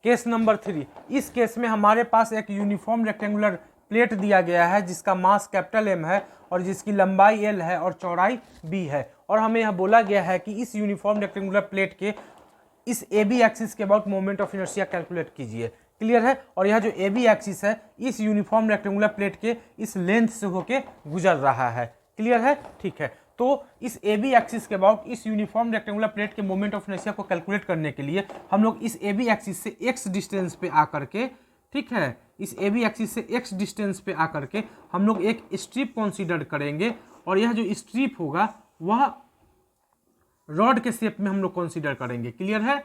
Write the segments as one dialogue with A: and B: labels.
A: Case number 3, इस case में हमारे पास एक यूनिफॉर्म रेक्टेंगुलर प्लेट दिया गया है जिसका मास कैपिटल M है और जिसकी लंबाई L है और चौड़ाई B है, और हमें यह बोला गया है कि इस यूनिफॉर्म रेक्टेंगुलर प्लेट के इस AB एक्सिस के about moment of inertia calculate कीजिए। क्लियर है। और यह जो AB एक्सिस है इस यूनिफॉर्म रेक्टेंगुलर प्लेट के इस लेंथ से होके गुजर रहा है। क्लियर है, ठीक है। तो इस AB एक्सिस के अबाउट इस यूनिफॉर्म रेक्टेंगुलर प्लेट के मोमेंट ऑफ इनर्शिया को कैलकुलेट करने के लिए हम लोग इस AB एक्सिस से x डिस्टेंस पे आकर के, ठीक है, इस AB एक्सिस से x डिस्टेंस पे आकर के हम लोग एक स्ट्रिप कंसीडर करेंगे, और यह जो स्ट्रिप होगा वह रॉड के शेप में हम लोग कंसीडर करेंगे। क्लियर है,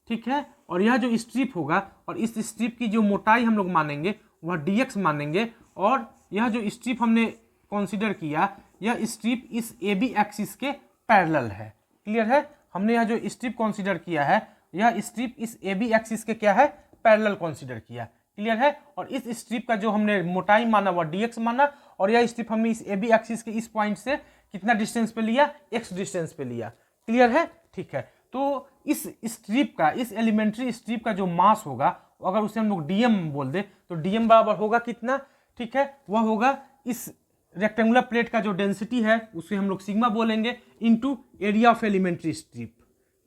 A: ठीक है। और यह जो स्ट्रिप होगा और इस स्ट्रिप की जो मोटाई हम लोग मानेंगे वह dx मानेंगे, और यह जो स्ट्रिप हमने कंसीडर किया यह स्ट्रिप इस AB एक्सिस के पैरेलल है। क्लियर है, हमने यह जो स्ट्रिप कंसीडर किया है यह स्ट्रिप इस AB एक्सिस के क्या है, पैरेलल कंसीडर किया। क्लियर है। और इस स्ट्रिप का जो हमने मोटाई माना वह dx माना, और यह स्ट्रिप हमने इस AB एक्सिस के इस पॉइंट से कितना डिस्टेंस पे लिया, x डिस्टेंस पे लिया। क्लियर है, ठीक है। तो इस स्ट्रिप का, इस एलिमेंट्री स्ट्रिप का जो मास होगा अगर उसे हम लोग dm बोल दे तो dm बराबर होगा कितना, ठीक है, वह होगा इस रेक्टेंगुलर प्लेट का जो डेंसिटी है उसे हम लोग सिग्मा बोलेंगे into area of elementary strip,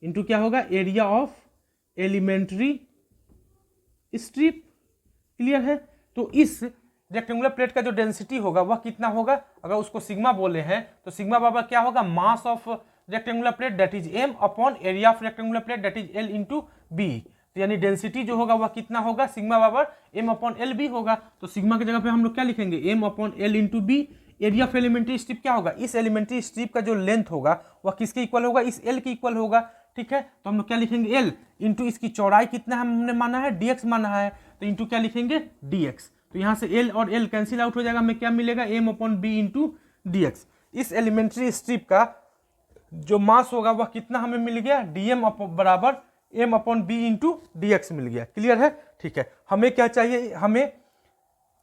A: into क्या होगा, area of elementary strip. Clear है। तो इस रेक्टेंगुलर प्लेट का जो डेंसिटी होगा वह कितना होगा, अगर उसको सिग्मा बोले हैं तो सिग्मा बराबर क्या होगा, mass of rectangular plate that is m upon area of rectangular plate that is L into b. तो यानी डेंसिटी जो होगा वह कितना होगा, सिग्मा बराबर m अपॉन एल बी होगा। तो सिग्मा की जगह पे हम लोग क्या लिखेंगे, m upon l into b. Area of elementary strip क्या होगा, इस एलिमेंट्री स्ट्रिप का जो लेंथ होगा वह किसके इक्वल होगा, इस L के इक्वल होगा। ठीक है, तो हम लोग क्या लिखेंगे, L इंटू इसकी चौड़ाई कितना हमने माना है, dx माना है, तो इंटू क्या लिखेंगे, dx। तो यहाँ से L और L कैंसिल आउट हो जाएगा, हमें क्या मिलेगा, m upon b into dx। इस एलिमेंट्री स्ट्रिप का जो मास होगा वह कितना हमें मिल गया, dm बराबर m upon b into dx मिल गया। क्लियर है, ठीक है। हमें क्या चाहिए, हमें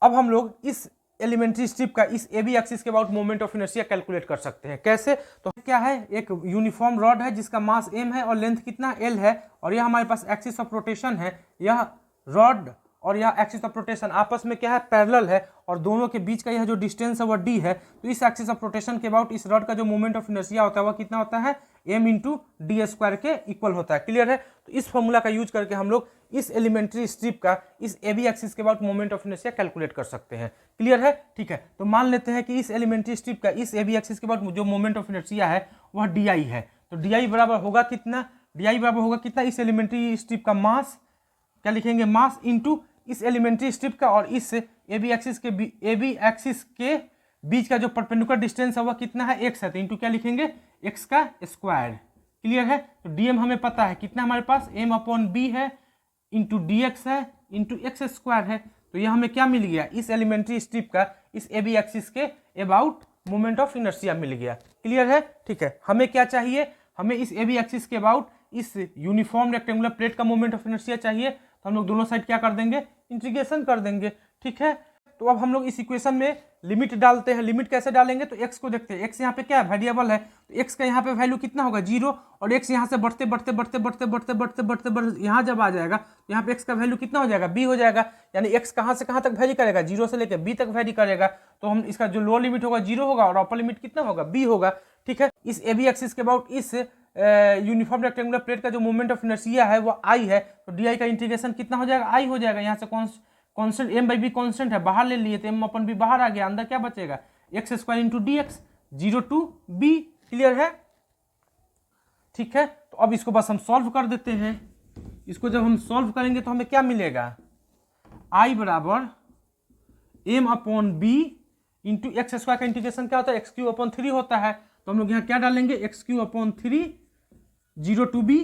A: अब हम लोग इस एलिमेंट्री स्ट्रिप का इस AB एक्सिस के about moment of inertia calculate कर सकते हैं। कैसे, तो क्या है, एक यूनिफॉर्म रॉड है जिसका मास m है और लेंथ कितना L है, और यह हमारे पास एक्सिस ऑफ रोटेशन है। यह रॉड और यह एक्सिस ऑफ रोटेशन आपस में क्या है, पैरेलल है, और दोनों के बीच का यह जो डिस्टेंस है वह d है। तो इस एक्सिस ऑफ रोटेशन के अबाउट इस रॉड का जो मोमेंट ऑफ इनर्शिया होता है वह कितना होता है, m इंटू डी स्क्वायर के इक्वल होता है। क्लियर है। तो इस फॉर्मूला का यूज करके हम लोग इस एलिमेंट्री स्ट्रिप का इस AB एक्सिस के about moment of inertia calculate कर सकते हैं। क्लियर है, ठीक है। तो मान लेते हैं कि इस एलिमेंट्री स्ट्रिप का इस AB एक्सिस के अबाउट जो मोमेंट ऑफ इनर्शिया है वह di है। तो di बराबर होगा कितना, di बराबर होगा कितना, इस एलिमेंट्री स्ट्रिप का मास, क्या लिखेंगे, मास इंटू इस एलिमेंट्री स्ट्रिप का और इस AB एक्सिस के बीच का जो परपेंडिकुलर डिस्टेंस है वह कितना है, x है, तो इंटू क्या लिखेंगे, x का स्क्वायर। क्लियर है। तो dm हमें पता है कितना हमारे पास, m अपॉन बी है इंटू dx है इंटू एक्स स्क्वायर है। तो यह हमें क्या मिल गया, इस एलिमेंट्री स्ट्रिप का इस AB एक्सिस के अबाउट मोमेंट ऑफ इनर्शिया मिल गया। क्लियर है, ठीक है। हमें क्या चाहिए, हमें इस AB एक्सिस के अबाउट इस यूनिफॉर्म रेक्टेंगुलर प्लेट का मोमेंट ऑफ इनर्शिया चाहिए। तो हम लोग दोनों साइड क्या कर देंगे, इंटीग्रेशन कर देंगे। ठीक है। तो अब हम लोग इस इक्वेशन में लिमिट डालते हैं। लिमिट कैसे डालेंगे, तो x को देखते हैं, x यहाँ पे क्या है, वेरिएबल है, तो x का यहाँ पे वैल्यू कितना होगा, 0, और x यहाँ से बढ़ते बढ़ते बढ़ते बढ़ते बढ़ते बढ़ते बढ़ते बढ़ते यहाँ जब आ जाएगा तो यहाँ पे x का वैल्यू कितना हो जाएगा, b हो जाएगा। यानी x कहाँ से कहाँ तक वैरी करेगा, 0 से लेकर b तक वैरी करेगा। तो हम इसका जो लोअर लिमिट होगा 0 होगा और अपर लिमिट कितना होगा, b होगा। ठीक है। इस AB एक्सिस के अबाउट इस यूनिफॉर्म रेक्टेंगुलर प्लेट का जो मोमेंट ऑफ इनर्शिया है वो i है, तो di का इंटीग्रेशन कितना हो जाएगा, i हो जाएगा। यहाँ से constant m by be constant है, बाहर ले लिए तो m अपन बी बाहर आ गया, अंदर क्या बचेगा, x square into d x, 0 to b। Clear है, ठीक है। तो अब इसको बस हम सॉल्व कर देते हैं। इसको जब हम सॉल्व करेंगे तो हमें क्या मिलेगा, i बराबर m upon b into x square का इंटीग्रेशन क्या होता है, एक्स क्यू अपॉन 3 होता है। तो हम लोग यहाँ क्या डालेंगे, x cube upon 3, 0 to b।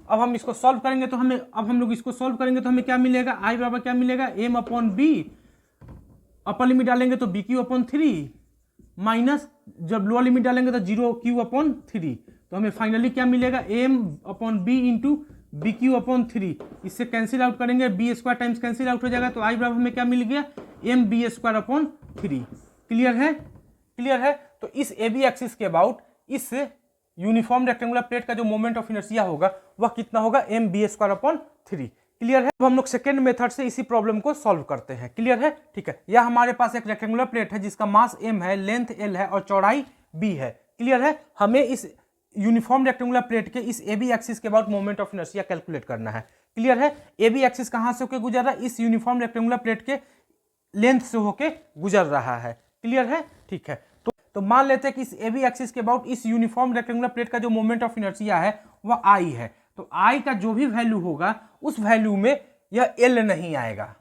A: अब हम इसको सॉल्व करेंगे तो हमें, अब हम लोग इसको सॉल्व करेंगे तो हमें क्या मिलेगा, i बराबर क्या मिलेगा, m upon b, upper limit डालेंगे तो बी क्यू अपॉन 3 माइनस जब लोअर लिमिट डालेंगे तो 0 क्यू अपॉन 3। तो हमें फाइनली क्या मिलेगा, m upon b into b cube upon 3। इससे कैंसिल आउट करेंगे, b square times cancel out हो जाएगा, तो i बराबर हमें क्या मिल गया, m b square upon 3। Clear है, क्लियर है। तो इस AB एक्सिस के अबाउट इस यूनिफॉर्म रेक्टेंगुलर प्लेट का जो मोमेंट ऑफ इनर्शिया होगा वह कितना होगा, m b square upon 3। Clear है। अब हम लोग सेकेंड मेथड से इसी प्रॉब्लम को सॉल्व करते हैं। क्लियर है, ठीक है। यह हमारे पास एक रेक्टेंगुलर प्लेट है जिसका मास m है, लेंथ l है और चौड़ाई b है। क्लियर है। हमें इस यूनिफॉर्म रेक्टेंगुलर प्लेट के इस ए बी एक्सिस के about moment of inertia calculate करना है। क्लियर है। ए बी एक्सिस कहां से होकर गुजर रहा है? इस यूनिफॉर्म रेक्टेंगुलर प्लेट के लेंथ से होके गुजर रहा है। क्लियर है, ठीक है। तो मान लेते हैं कि इस ए बी एक्सिस के अबाउट इस यूनिफॉर्म रेक्टेंगुलर प्लेट का जो मोमेंट ऑफ इनर्शिया है वह आई है। तो आई का जो भी वैल्यू होगा उस वैल्यू में यह एल नहीं आएगा।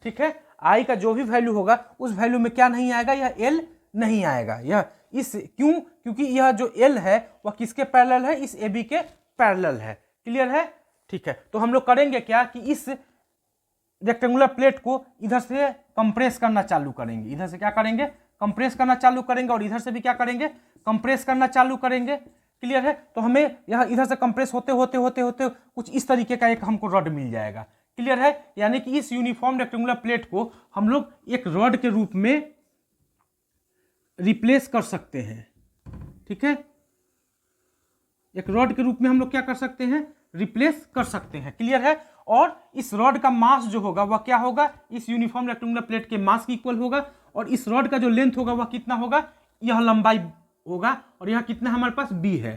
A: ठीक है, आई का जो भी वैल्यू होगा उस वैल्यू में क्या नहीं आएगा? यह एल नहीं आएगा। यह इस क्योंकि यह जो एल है वह किसके पैरेलल है? इस ए बी के पैरेलल है। क्लियर है, ठीक है। तो हम लोग करेंगे क्या कि इस रेक्टेंगुलर प्लेट को इधर से कंप्रेस करना चालू करेंगे। इधर से क्या करेंगे? कंप्रेस करना चालू करेंगे और इधर से भी क्या करेंगे? कंप्रेस करना चालू करेंगे। क्लियर है। तो हमें यह इधर से कंप्रेस होते होते होते होते कुछ इस तरीके का एक हमको रॉड मिल जाएगा। क्लियर है। यानी कि इस यूनिफॉर्म रेक्टेंगुलर प्लेट को हम लोग एक रॉड के रूप में रिप्लेस कर सकते हैं। ठीक है, एक रॉड के रूप में हम लोग क्या कर सकते हैं? रिप्लेस कर सकते हैं। क्लियर है। और इस रॉड का मास जो होगा वह क्या होगा? इस यूनिफॉर्म रेक्टेंगुलर प्लेट के मास की इक्वल होगा। और इस रॉड का जो लेंथ होगा वह कितना होगा? यह लंबाई होगा। और यह कितना हमारे पास? b है।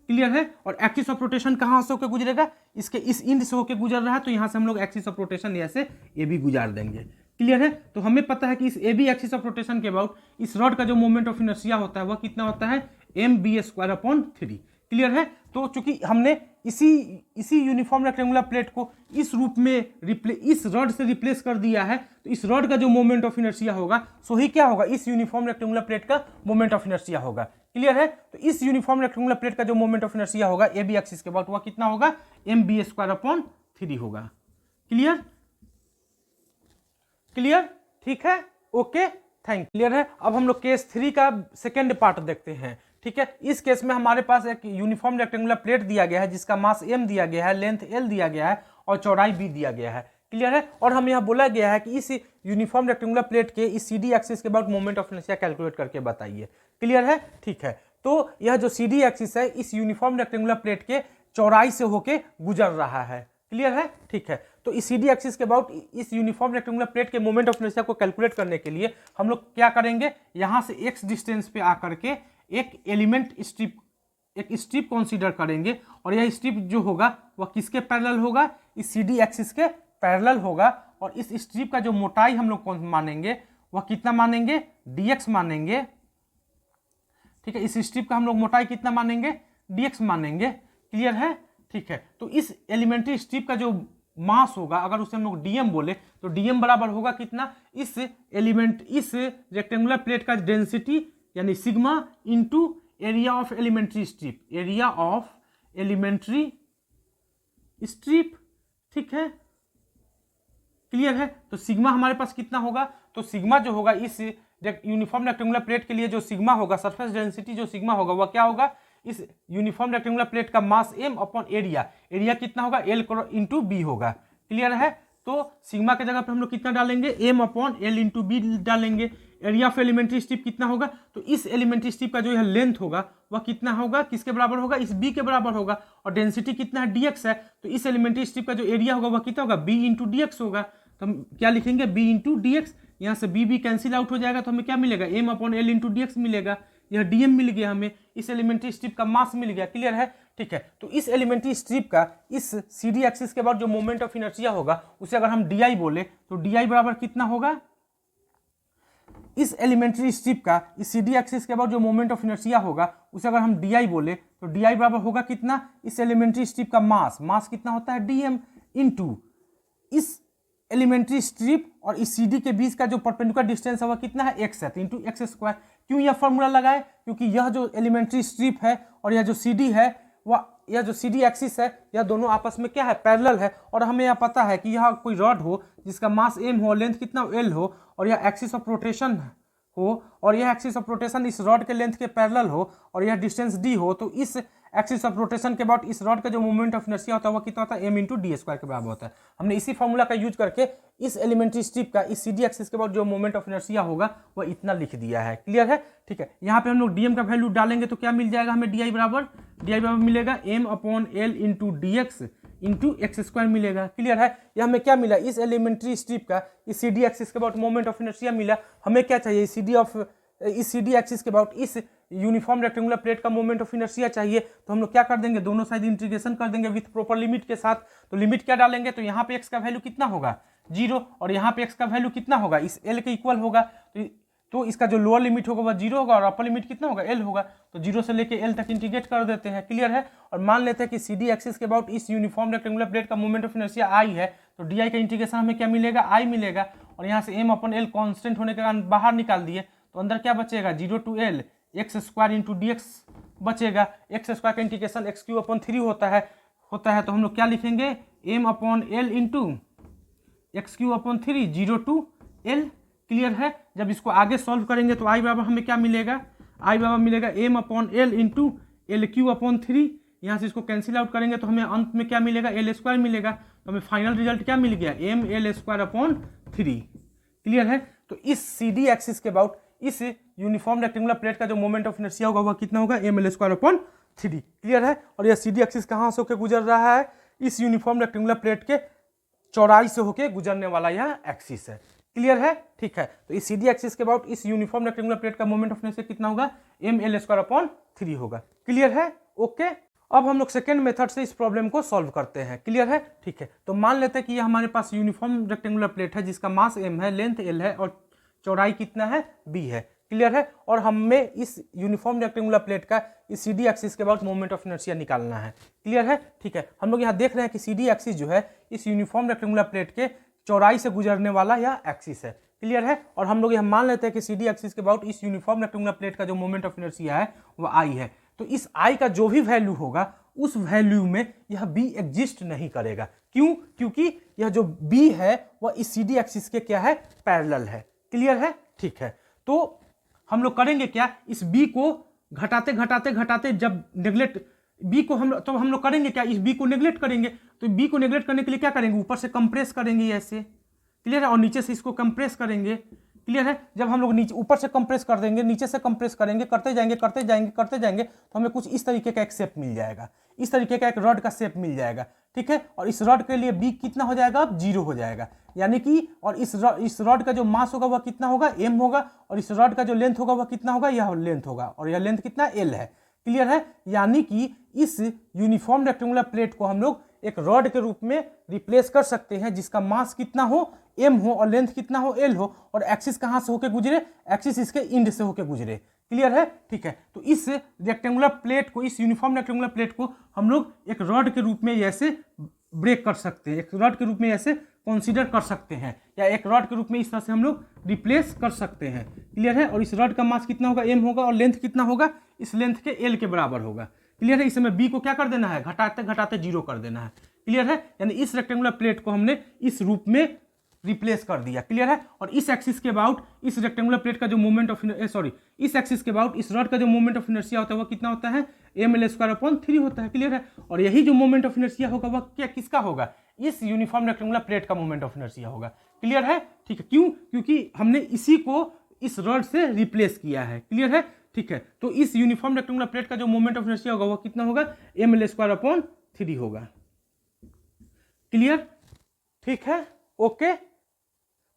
A: क्लियर है। और एक्सिस ऑफ रोटेशन कहां से होकर गुजरेगा? इसके इस इंड से होकर गुजर रहा है, तो यहां से हम लोग एक्सिस ऑफ रोटेशन ऐसे ए बी गुजार देंगे। क्लियर है। तो हमें पता है कि इस A B axis of rotation के अबाउट इस रॉड का जो मोमेंट ऑफ इनर्शिया होता है वह कितना होता है? mb²/3। क्लियर है। तो चूंकि हमने इसी यूनिफॉर्म रेक्टेंगुलर प्लेट को इस रूप में इस रॉड से रिप्लेस कर दिया है, तो इस रॉड का जो मोमेंट ऑफ इनर्शिया होगा सो ही क्या होगा? इस यूनिफॉर्म रेक्टेंगुलर प्लेट का मोमेंट ऑफ इनर्शिया होगा। क्लियर है। तो इस यूनिफॉर्म रेक्टेंगुलर प्लेट का जो मोमेंट ऑफ इनर्शिया होगा ए बी एक्सिस के अबाउट वह कितना होगा? mb²/3 होगा। क्लियर, क्लियर, ठीक है, ओके, थैंक। क्लियर है। अब हम लोग केस 3 का सेकेंड पार्ट देखते हैं। ठीक है, इस केस में हमारे पास एक यूनिफॉर्म रेक्टेंगुलर प्लेट दिया गया है जिसका मास m दिया गया है, लेंथ l दिया गया है और चौड़ाई b दिया गया है। क्लियर है। और हमें यहाँ बोला गया है कि इस यूनिफॉर्म रेक्टेंगुलर प्लेट के इस सी डी एक्सिस के about moment of inertia calculate करके बताइए। क्लियर है, ठीक है। तो यह जो सी डी एक्सिस है इस यूनिफॉर्म रेक्टेंगुलर प्लेट के चौड़ाई से होके गुजर रहा है। क्लियर है, ठीक है। तो इस सी डी एक्सिस के अबाउट इस यूनिफॉर्म रेक्टेंगुलर प्लेट के मोमेंट ऑफ इनर्शिया को कैलकुलेट करने के लिए हम लोग क्या करेंगे? यहाँ से x डिस्टेंस पे आकर के एक एलिमेंट स्ट्रिप, एक स्ट्रिप कंसीडर करेंगे। और यह स्ट्रिप जो होगा वह किसके पैरेलल होगा? इस सी डी एक्सिस के पैरेलल होगा। और इस स्ट्रिप का जो मोटाई हम लोग कौन मानेंगे? वह कितना मानेंगे? dx मानेंगे। ठीक है, इस स्ट्रिप का हम लोग मोटाई कितना मानेंगे? dx मानेंगे। क्लियर है, ठीक है। तो इस एलिमेंट्री स्ट्रिप का जो मास होगा अगर उसे हम लोग dm बोले तो dm बराबर होगा कितना? इस रेक्टेंगुलर प्लेट का डेंसिटी यानी sigma into area of elementary strip, area of elementary strip. ठीक है, क्लियर है। तो सिग्मा हमारे पास कितना होगा? तो सिग्मा जो होगा इस यूनिफॉर्म रेक्टेंगुलर प्लेट के लिए जो सिग्मा होगा, सरफेस डेंसिटी जो सिग्मा होगा वह क्या होगा? इस यूनिफॉर्म रेक्टेंगुलर प्लेट का मास m अपॉन एरिया, एरिया कितना होगा? l इंटू बी होगा। क्लियर है। तो सिग्मा के जगह पे हम लोग कितना डालेंगे? m upon l into b डालेंगे। एरिया ऑफ एलिमेंट्री स्ट्रिप कितना होगा? तो इस एलिमेंट्री स्ट्रिप का जो यह लेंथ होगा वह कितना होगा? किसके बराबर होगा? इस b के बराबर होगा। और डेंसिटी कितना है? dx है। तो इस एलिमेंट्री स्ट्रिप का जो एरिया होगा वह कितना होगा? b इंटू dx होगा। तो हम क्या लिखेंगे? b into dx। यहाँ से b कैंसिल आउट हो जाएगा तो हमें क्या मिलेगा? m upon l into dx मिलेगा। यह dm मिल गया, हमें इस एलिमेंट्री स्ट्रिप का मास मिल गया। क्लियर है, ठीक है। तो इस एलिमेंट्री स्ट्रिप का इस सी डी एक्सिस के बाद जो मोमेंट ऑफ इनर्शिया होगा उसे अगर हम di बोले तो di बराबर कितना होगा? इस एलिमेंट्री स्ट्रिप का इस सी डी एक्सिस के बाद जो मोमेंट ऑफ इनर्शिया होगा उसे अगर हम di बोले तो di बराबर होगा कितना? इस एलिमेंट्री स्ट्रिप का मास कितना होता है? dm इंटू इस एलिमेंट्री स्ट्रिप और इस सी डी के बीच का जो परपेंडिकुलर डिस्टेंस है वह कितना है? x है, तो इंटू एक्स स्क्वायर। क्यों यह फॉर्मूला लगाए? क्योंकि यह जो एलिमेंट्री स्ट्रिप है और यह जो सी डी है वह, यह जो सी डी एक्सिस है यह दोनों आपस में क्या है? पैरेलल है। और हमें यह पता है कि यह कोई रॉड हो जिसका मास m हो, लेंथ कितना l हो और यह एक्सिस ऑफ रोटेशन हो, और यह एक्सिस ऑफ रोटेशन इस रॉड के लेंथ के पैरेलल हो और यह डिस्टेंस d हो, तो इस एक्सिस ऑफ रोटेशन के बाद इस रॉड का जो मोमेंट ऑफ इनर्शिया होता है वह कितना होता है? m इंटू डी स्क्वायर के बराबर होता है। हमने इसी फॉर्मूला का यूज करके इस एलिमेंट्री स्ट्रिप का इस सी डी एक्सिस के बाद जो मोमेंट ऑफ इनर्शिया होगा वह इतना लिख दिया है। क्लियर है, ठीक है। यहाँ पे हम लोग dm का वैल्यू डालेंगे तो क्या मिल जाएगा हमें? di बराबर मिलेगा m upon l into d x into x square मिलेगा। क्लियर है। यह हमें क्या मिला, इस एलिमेंट्री स्ट्रिप का इस सी डी एक्सिस के अबाउट मोमेंट ऑफ इनर्शिया मिला। हमें क्या चाहिए, इस सी डी एक्सिस के अबाउट इस यूनिफॉर्म रेक्टेंगुलर प्लेट का मोमेंट ऑफ इनर्शिया चाहिए। तो हम लोग क्या कर देंगे, दोनों साइड इंटीग्रेशन कर देंगे विथ प्रॉपर लिमिट के साथ। तो लिमिट क्या डालेंगे, तो यहाँ पे एक्स का वैल्यू कितना होगा 0 और यहाँ पे एक्स का वैल्यू कितना होगा, इस एल के इक्वल होगा। तो इसका जो लोअर लिमिट होगा वह 0 होगा और अपर लिमिट कितना होगा, एल होगा। तो 0 से लेके एल तक इंटीग्रेट कर देते हैं। क्लियर है। और मान लेते हैं कि सी डी एक्सिस के अबाउट इस यूनिफॉर्म रेक्टेंगुलर प्लेट का मोमेंट ऑफ इनर्शिया आई है। तो डी आई का इंटीग्रेशन हमें क्या मिलेगा, आई मिलेगा। और यहाँ से एम अपन एल कॉन्स्टेंट होने के कारण बाहर निकाल दिए, तो अंदर क्या बचेगा, 0 to L x square into d x बचेगा। एक्स स्क्वायर का इंटीग्रेशन एक्स क्यू अपॉन 3 होता है। तो हम लोग क्या लिखेंगे, m upon l into x cube upon 3 0 to L। Clear है। जब इसको आगे सॉल्व करेंगे तो आई बराबर हमें क्या मिलेगा, आई बराबर मिलेगा m upon l into l cube upon 3। यहाँ से इसको कैंसिल आउट करेंगे तो हमें अंत में क्या मिलेगा, एल स्क्वायर मिलेगा। तो हमें फाइनल रिजल्ट क्या मिल गया, m l square upon 3। Clear है। तो इस सी डी एक्सिस के अबाउट इस यूनिफॉर्म रेक्टेंगुलर प्लेट का जो मोमेंट ऑफ इनर्शिया होगा वह कितना होगा, m l square upon 3। Clear है। और यह सी डी एक्सिस कहाँ से होकर गुजर रहा है, इस यूनिफॉर्म रेक्टेंगुलर प्लेट के चौड़ाई से होकर गुजरने वाला यह एक्सिस है। क्लियर है। ठीक है। तो इस सी डी एक्सिस के अबाउट इस यूनिफॉर्म रेक्टेंगुलर प्लेट का मोमेंट ऑफ इनर्शिया कितना होगा, एम एल स्क्वायर अपॉन 3 होगा। क्लियर है। ओके। अब हम लोग सेकेंड मेथड से इस प्रॉब्लम को सॉल्व करते हैं। क्लियर है। ठीक है। तो मान लेते हैं कि ये हमारे पास यूनिफॉर्म रेक्टेंगुलर प्लेट है जिसका मास m है, लेंथ l है और चौड़ाई कितना है, b है। क्लियर है। और हमें इस यूनिफॉर्म रेक्टेंगुलर प्लेट का इस सी डी एक्सिस के अबाउट मोमेंट ऑफ इनर्शिया निकालना है। क्लियर है। ठीक है। हम लोग यहाँ देख रहे हैं कि सी डी एक्सिस जो है इस यूनिफॉर्म रेक्टेंगुलर प्लेट के चौड़ाई से गुजरने वाला यह एक्सिस है। क्लियर है। और हम लोग यह मान लेते हैं कि सी डी एक्सिस के अबाउट इस यूनिफॉर्म रेक्टेंगुलर प्लेट का जो मोमेंट ऑफ इनर्शिया है वह आई है। तो इस आई का जो भी वैल्यू होगा उस वैल्यू में यह बी एग्जिस्ट नहीं करेगा। क्यों, क्योंकि यह जो बी है वह इस सी डी एक्सिस के क्या है, पैरेलल है। क्लियर है। ठीक है। तो हम लोग करेंगे क्या, इस बी को घटाते घटाते घटाते जब नेग्लेक्ट बी को हम लोग करेंगे क्या, इस बी को नेग्लेक्ट करेंगे। तो बी को नेग्लेक्ट करने के लिए क्या करेंगे, ऊपर से कंप्रेस करेंगे ऐसे। क्लियर है। और नीचे से इसको कंप्रेस करेंगे। क्लियर है। जब हम लोग नीचे ऊपर से कंप्रेस कर देंगे, नीचे से कंप्रेस करेंगे, करते जाएंगे करते जाएंगे करते जाएंगे तो हमें कुछ इस तरीके का एक शेप मिल जाएगा, इस तरीके का एक रॉड का शेप मिल जाएगा। ठीक है। और इस रॉड के लिए बी कितना हो जाएगा, अब 0 हो जाएगा। यानी कि और इस रॉड का जो मास होगा वह कितना होगा, m होगा। और इस रॉड का जो लेंथ होगा वह कितना होगा, यह लेंथ होगा। और यह लेंथ कितना, l है। क्लियर है। यानी कि इस यूनिफॉर्म रेक्टेंगुलर प्लेट को हम लोग एक रॉड के रूप में रिप्लेस कर सकते हैं जिसका मास कितना हो, m हो और लेंथ कितना हो, l हो। और एक्सिस कहाँ से होके गुजरे, एक्सिस इसके इंड से होके गुजरे। क्लियर है। ठीक है। तो इस रेक्टेंगुलर प्लेट को, इस यूनिफॉर्म रेक्टेंगुलर प्लेट को हम लोग एक रॉड के रूप में ऐसे ब्रेक कर सकते हैं, एक रॉड के रूप में ऐसे कंसीडर कर सकते हैं, या एक रॉड के रूप में इस तरह से हम लोग रिप्लेस कर सकते हैं। क्लियर है। और इस रॉड का मास कितना होगा, m होगा और लेंथ कितना होगा, इस लेंथ के l के बराबर होगा। क्लियर है। इस समय b को क्या कर देना है, घटाते घटाते 0 कर देना है। क्लियर है। यानी इस रेक्टेंगुलर प्लेट को हमने इस रूप में रिप्लेस कर दिया। क्लियर है। और इस एक्सिस के अबाउट इस रेक्टेंगुलर प्लेट का जो मोमेंट ऑफ इस एक्सिस के अबाउट इस रॉड का जो मोमेंट ऑफ इनर्शिया होता है वह कितना होता है, एम एल स्क्वायर अपॉन 3 होता है। क्लियर है। और यही जो मोमेंट ऑफ इनर्शिया होगा वह क्या किसका होगा, इस यूनिफॉर्म रेक्टेंगुलर प्लेट का मोमेंट ऑफ इनर्शिया होगा। क्लियर है। ठीक है। क्यों, क्योंकि हमने इसी को इस रॉड से रिप्लेस किया है। क्लियर है। ठीक है। तो इस यूनिफॉर्म रेक्टेंगुलर प्लेट का जो मोमेंट ऑफ इनर्शिया होगा वह कितना होगा, एम एल स्क्वायर अपॉन 3 होगा। क्लियर। ठीक है। ओके।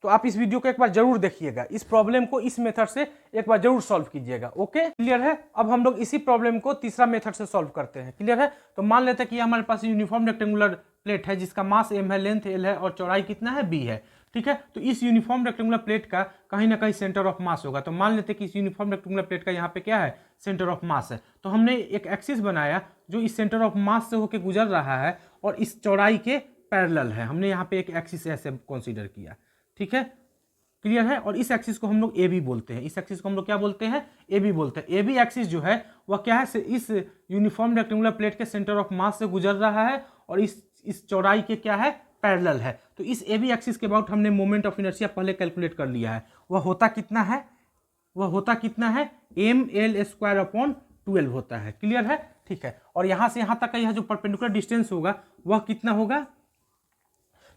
A: तो आप इस वीडियो को एक बार जरूर देखिएगा, इस प्रॉब्लम को इस मेथड से एक बार जरूर सॉल्व कीजिएगा। ओके। क्लियर है। अब हम लोग इसी प्रॉब्लम को तीसरा मेथड से सॉल्व करते हैं। क्लियर है। तो मान लेते हैं कि हमारे पास यूनिफॉर्म रेक्टेंगुलर प्लेट है जिसका मास m है, लेंथ l है और चौड़ाई कितना है, b है। ठीक है। तो इस यूनिफॉर्म रेक्टेंगुलर प्लेट का कहीं ना कहीं सेंटर ऑफ मास होगा। तो मान लेते हैं कि इस यूनिफॉर्म रेक्टेंगुलर प्लेट का यहाँ पे क्या है, सेंटर ऑफ मास है। तो हमने एक एक्सिस बनाया जो इस सेंटर ऑफ मास से होकर गुजर रहा है और इस चौड़ाई के पैरेलल है। हमने यहाँ पे एक एक्सिस ऐसे कंसीडर किया। ठीक है। क्लियर है। और इस एक्सिस को हम लोग ए बी बोलते हैं, इस एक्सिस को हम लोग क्या बोलते हैं, ए बी बोलते हैं। ए बी एक्सिस जो है वह क्या है, इस यूनिफॉर्म रेक्टेंगुलर प्लेट के सेंटर ऑफ मास से गुजर रहा है और इस चौड़ाई के क्या है, पैरेलल है। तो इस ए बी एक्सिस के अबाउट हमने मोमेंट ऑफ इनर्शिया पहले कैलकुलेट कर लिया है। वह होता कितना है, वह होता कितना है, एम एल स्क्वायर अपॉन 12 होता है। क्लियर है। ठीक है। और यहाँ से यहाँ तक का यह जो परपेंडिकुलर डिस्टेंस होगा वह कितना होगा,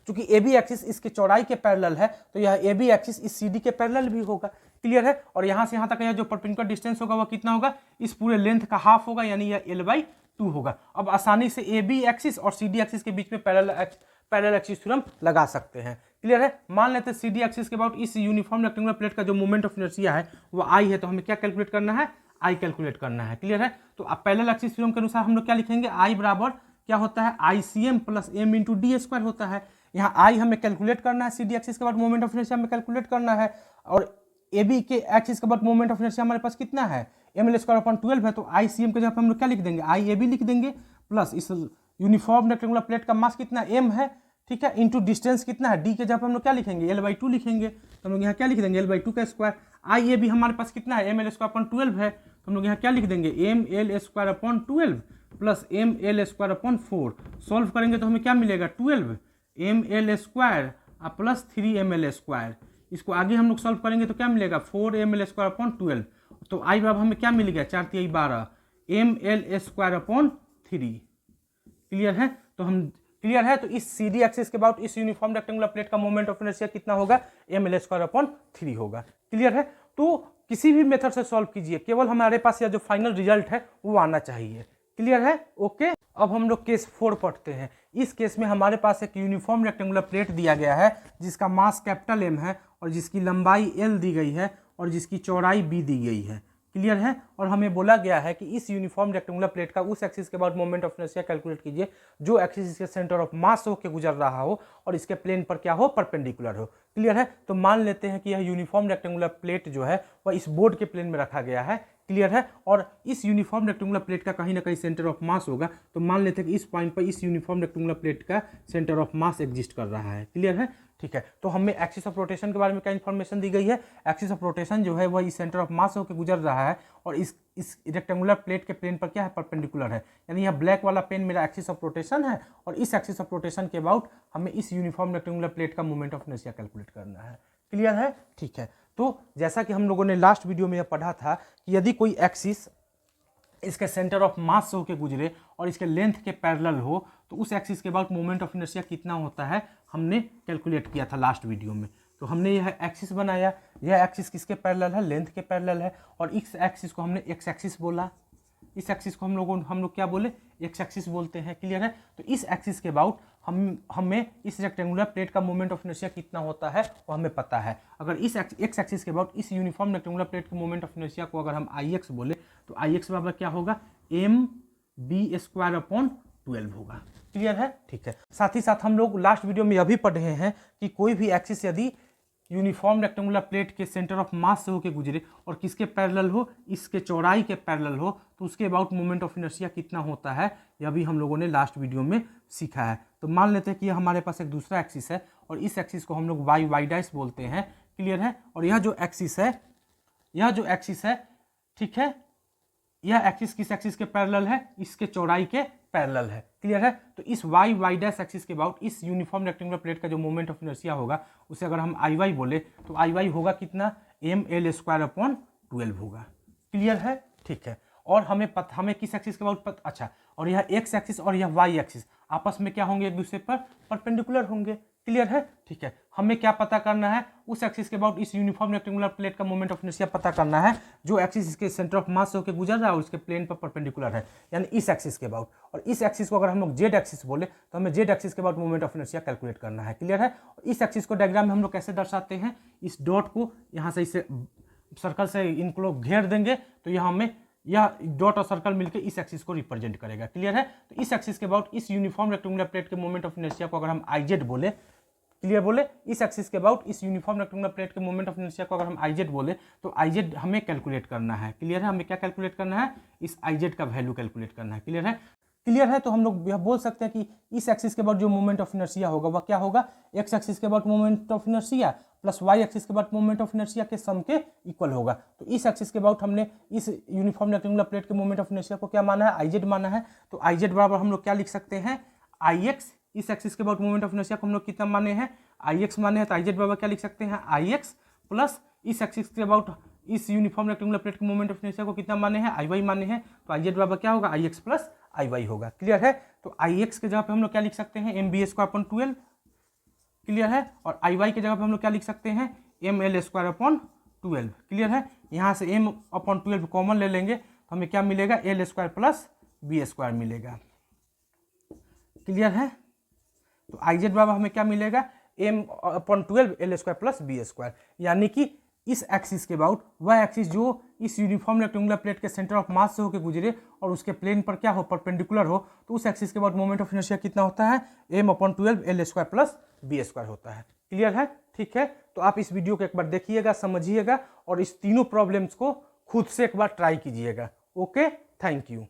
A: क्योंकि ए बी एक्सिस इसके चौड़ाई के पैरेलल है तो यह ए बी एक्सिस इस सी डी के पैरेलल भी होगा। क्लियर है। और यहाँ से यहाँ तक यह जो परपेंडिकुलर डिस्टेंस होगा वह कितना होगा, इस पूरे लेंथ का हाफ होगा, यानी यह l/3 2 होगा। अब आसानी से ए बी एक्सिस और सी डी एक्सिस के बीच में पैरेलल एक्सिस थ्योरम लगा सकते हैं। क्लियर है। मान लेते हैं सी डी एक्सिस के अबाउट इस यूनिफॉर्म रेक्टेंगुलर प्लेट का जो मोमेंट ऑफ इनर्शिया है वो आई है, तो हमें क्या कैलकुलेट करना है, आई कैलकुलेट करना है। क्लियर है। तो अब पैरेलल एक्सिस थ्योरम के अनुसार हम लोग क्या लिखेंगे, आई बराबर क्या होता है, I C M plus M into D square होता है। यहाँ आई हमें कैलकुलेट करना है, सी डी एक्सिस के बाद मोमेंट ऑफ इनर्शिया हमें कैलकुलेट करना है, और ए बी के एक्सिस के बाद मोमेंट ऑफ इनर्शिया हमारे पास कितना है, एम एल स्क्वायर अपॉन 12 है। तो आई सी एम के जगह पे हम लोग क्या लिख देंगे, आई ए बी लिख देंगे, प्लस इस यूनिफॉर्म रेक्टेंगुलर प्लेट का मास कितना एम है, ठीक है, इंटू डिस्टेंस कितना है डी के जगह पे हम लोग क्या लिखेंगे, L/2 लिखेंगे। तो हम लोग यहाँ क्या लिख देंगे, L/2 का स्क्वायर। आई ए बी हमारे पास कितना है, एम एल स्क्वायर अपॉन 12 है, तो हम लोग यहाँ क्या लिख देंगे, m l square upon 12 plus m l square upon 4। Solve करेंगे तो हमें क्या मिलेगा, 12 m l square plus 3 m l square. इसको आगे हम लोग सॉल्व करेंगे तो क्या मिलेगा, 4 एम एल स्क्वायर अपॉन 12। तो आई बराबर हमें क्या मिल गया, 4 × 3 = 12 m l square upon 3। Clear है। तो हम क्लियर है। तो इस सी डी एक्सिस के अबाउट इस यूनिफॉर्म रेक्टेंगुलर प्लेट का मोमेंट ऑफ इनर्शिया कितना होगा, एम एल स्क्वायर अपॉन 3 होगा। क्लियर है। तो किसी भी मेथड से सॉल्व कीजिए, केवल हमारे पास यह जो फाइनल रिजल्ट है वो आना चाहिए। क्लियर है। ओके। अब हम लोग केस 4 पढ़ते हैं। इस केस में हमारे पास एक यूनिफॉर्म रेक्टेंगुलर प्लेट दिया गया है जिसका मास कैपिटल एम है और जिसकी लंबाई एल दी गई है और जिसकी चौड़ाई बी दी गई है। क्लियर है। और हमें बोला गया है कि इस यूनिफॉर्म रेक्टेंगुलर प्लेट का उस एक्सिस के बाद मोमेंट ऑफ इनर्शिया कैलकुलेट कीजिए जो एक्सिस इसके सेंटर ऑफ मास होकर गुजर रहा हो और इसके प्लेन पर क्या हो, परपेंडिकुलर हो। क्लियर है। तो मान लेते हैं कि यह यूनिफॉर्म रेक्टेंगुलर प्लेट जो है वह इस बोर्ड के प्लेन में रखा गया है। क्लियर है। और इस यूनिफॉर्म रेक्टेंगुलर प्लेट का कहीं ना कहीं सेंटर ऑफ मास होगा। तो मान लेते हैं कि इस पॉइंट पर इस यूनिफॉर्म रेक्टेंगुलर प्लेट का सेंटर ऑफ मास एग्जिस्ट कर रहा है। क्लियर है। ठीक है। तो हमें एक्सिस ऑफ रोटेशन के बारे में क्या इन्फॉर्मेशन दी गई है, एक्सिस ऑफ रोटेशन जो है वह इस सेंटर ऑफ मास होकर गुजर रहा है और इस रेक्टेंगुलर प्लेट के प्लेन पर क्या है, परपेंडिकुलर है। यानी यह ब्लैक वाला पेन मेरा एक्सिस ऑफ रोटेशन है और इस एक्सिस ऑफ रोटेशन के अबाउट हमें इस यूनिफॉर्म रेक्टेंगुलर प्लेट का मोमेंट ऑफ इनर्शिया कैलकुलेट करना है। क्लियर है। ठीक है। तो जैसा कि हम लोगों ने लास्ट वीडियो में यह पढ़ा था कि यदि कोई एक्सिस इसके सेंटर ऑफ मास से होकर गुजरे और इसके लेंथ के पैरेलल हो तो उस एक्सिस के बाद मोमेंट ऑफ इनर्शिया कितना होता है हमने कैलकुलेट किया था लास्ट वीडियो में। तो हमने यह एक्सिस बनाया, यह एक्सिस किसके पैरेलल है, लेंथ के पैरेलल है, और इस एक्सिस को हमने एक्स एक्सिस बोला, इस एक्सिस को हम लोग क्या बोले, एक्स एक्सिस बोलते हैं। क्लियर है। तो इस एक्सिस के अबाउट हमें इस रेक्टेंगुलर प्लेट का मोमेंट ऑफ इनर्शिया कितना होता है वो हमें पता है। अगर इस एक्स एक्सिस के अबाउट इस यूनिफॉर्म रेक्टेंगुलर प्लेट के मोमेंट ऑफ इनर्शिया को अगर हम आई एक्स बोले तो आई एक्स बराबर क्या होगा, एम बी स्क्वायर अपॉन 12 होगा। क्लियर है। ठीक है। साथ ही साथ हम लोग लास्ट वीडियो में यह भी पढ़े हैं कि कोई भी एक्सिस यदि यूनिफॉर्म रेक्टेंगुलर प्लेट के सेंटर ऑफ मास से होकर गुजरे और किसके पैरेलल हो, इसके चौड़ाई के पैरेलल हो, तो उसके अबाउट मोमेंट ऑफ इनर्शिया कितना होता है यह भी हम लोगों ने लास्ट वीडियो में सीखा है। तो मान लेते हैं कि यह हमारे पास एक दूसरा एक्सिस है और इस एक्सिस को हम लोग वाई वाई डैश बोलते हैं। क्लियर है। और यह जो एक्सिस है, ठीक है, यह एक्सिस किस एक्सिस के पैरेलल है, इसके चौड़ाई के पैरेलल है। क्लियर है। तो इस वाई वाई डैश एक्सिस के अबाउट इस यूनिफॉर्म रेक्टेंगुलर प्लेट का जो मोमेंट ऑफ इनर्शिया होगा उसे अगर हम आई वाई बोले तो आई वाई होगा कितना, एम एल स्क्वायर अपॉन 12 होगा। क्लियर है। ठीक है। और हमें किस एक्सिस के अबाउट अच्छा, और यह एक्स एक्सिस और यह वाई एक्सिस आपस में क्या होंगे, एक दूसरे पर परपेंडिकुलर होंगे। क्लियर है। ठीक है। हमें क्या पता करना है, उस एक्सिस के अबाउट इस यूनिफॉर्म रेक्टेंगुलर प्लेट का मोमेंट ऑफ इनर्शिया पता करना है जो एक्सिस इसके सेंटर ऑफ मास से होकर गुजर रहा है और इसके प्लेन पर परपेंडिकुलर है, यानी इस एक्सिस के अबाउट। और इस एक्सिस को अगर हम लोग जेड एक्सिस बोले तो हमें जेड एक्सिस के about moment of inertia calculate करना है। क्लियर है। इस एक्सिस को डायग्राम में हम लोग कैसे दर्शाते हैं, इस डॉट को यहाँ से इसे सर्कल से इनको लोग घेर देंगे तो यहाँ में यह डॉट और सर्कल मिलकर इस एक्सिस को रिप्रेजेंट करेगा। क्लियर है। तो इस एक्सिस के अबाउट इस यूनिफॉर्म रेक्टेंगुलर प्लेट के मोमेंट ऑफ इनर्शिया को अगर हम आई जेड बोले, क्लियर बोले, इस एक्सिस के अबाउट इस यूनिफॉर्म रेक्टेंगुलर प्लेट के मोमेंट ऑफ इनर्शिया को अगर हम आई जेड बोले तो आई जेड हमें कैलकुलेट करना है। क्लियर है। हमें क्या कैलकुलेट करना है, इस आई जेड का वैल्यू कैलकुलेट करना है। क्लियर है। क्लियर है। तो हम लोग यह बोल सकते हैं कि इस एक्सिस के अबाउट जो मोमेंट ऑफ इनर्शिया होगा वह क्या होगा, एक्स एक्सिस के about moment of inertia plus y axis के अबाउट मोमेंट ऑफ इनर्शिया के सम के इक्वल होगा। तो इस एक्सिस के अबाउट हमने इस यूनिफॉर्म रेक्टेंगुलर प्लेट के मोमेंट ऑफ इनर्शिया को क्या माना है, आई जेड माना है। तो आई जेड बराबर हम लोग क्या लिख सकते हैं, आई एक्स, इस एक्सिस के अबाउट मोमेंट ऑफ इनर्शिया को हम लोग कितना माने हैं, आई एक्स माने हैं। तो आई जेड बराबर क्या लिख सकते हैं, आई एक्स प्लस इस एक्सिस के अबाउट इस यूनिफॉर्म रेक्टेंगुलर प्लेट के मोमेंट ऑफ इनर्शिया को कितना माने हैं, आई वाई माने हैं। तो आई जेड बराबर क्या होगा, आई एक्स प्लस आई वाई होगा। क्लियर है। तो आई एक्स के जगह पे हम लोग क्या लिख सकते हैं, m b square upon 12। Clear है। और आई वाई के जगह पे हम लोग क्या लिख सकते हैं, m l square upon 12। Clear है। यहाँ से एम अपॉन 12 कॉमन ले लेंगे तो हमें क्या मिलेगा, l square plus b square मिलेगा। क्लियर है? तो आई जेड बराबर हमें क्या मिलेगा, m/12 l square plus b square, यानी कि इस एक्सिस के अबाउट वह एक्सिस जो इस यूनिफॉर्म रेक्टेंगुलर प्लेट के सेंटर ऑफ मास से होकर गुजरे और उसके प्लेन पर क्या हो, परपेंडिकुलर हो, तो उस एक्सिस के अबाउट मोमेंट ऑफ इनर्शिया कितना होता है, m/12 l square plus b square होता है। क्लियर है? ठीक है, तो आप इस वीडियो को एक बार देखिएगा, समझिएगा और इस तीनों प्रॉब्लम्स को खुद से एक बार ट्राई कीजिएगा। Okay, thank you.